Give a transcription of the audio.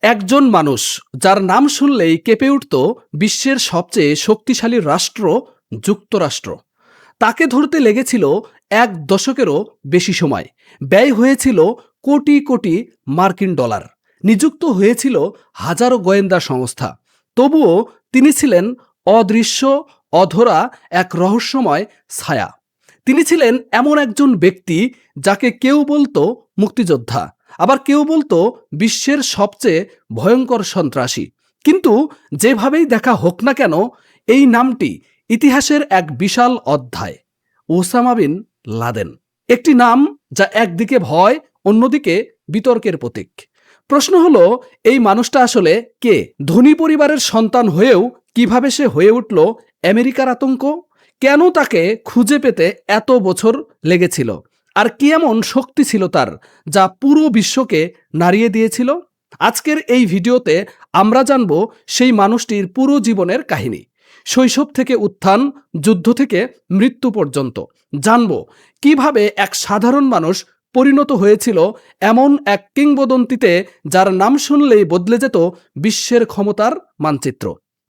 একজন মানুষ যার নাম শুনলেই কেঁপে উঠত বিশ্বের সবচেয়ে শক্তিশালী রাষ্ট্র যুক্তরাষ্ট্র। তাকে ধরতে লেগেছিল 1 দশকেরও বেশি সময়, ব্যয় হয়েছিল কোটি কোটি মার্কিন ডলার, নিযুক্ত হয়েছিল হাজারো গোয়েন্দা সংস্থা। তবুও তিনি ছিলেন অদৃশ্য, অধরা এক রহস্যময় ছায়া। তিনি ছিলেন এমন একজন ব্যক্তি যাকে কেউ বলতো মুক্তিযোদ্ধা, আবার কেউ বলতো বিশ্বের সবচেয়ে ভয়ঙ্কর সন্ত্রাসী। কিন্তু যেভাবেই দেখা হোক না কেন, এই নামটি ইতিহাসের এক বিশাল অধ্যায়। ওসামা বিন লাদেন, একটি নাম যা একদিকে ভয়, অন্যদিকে বিতর্কের প্রতীক। প্রশ্ন হলো, এই মানুষটা আসলে কে? ধনী পরিবারের সন্তান হয়েও কিভাবে সে হয়ে উঠল আমেরিকার আতঙ্ক? কেন তাকে খুঁজে পেতে এত বছর লেগেছিল? আর কি এমন শক্তি ছিল তার, যা পুরো বিশ্বকে নাড়িয়ে দিয়েছিল? আজকের এই ভিডিওতে আমরা জানব সেই মানুষটির পুরো জীবনের কাহিনী, শৈশব থেকে উত্থান, যুদ্ধ থেকে মৃত্যু পর্যন্ত। জানব কিভাবে এক সাধারণ মানুষ পরিণত হয়েছিল এমন এক কিংবদন্তিতে, যার নাম শুনলেই বদলে যেত বিশ্বের ক্ষমতার মানচিত্র।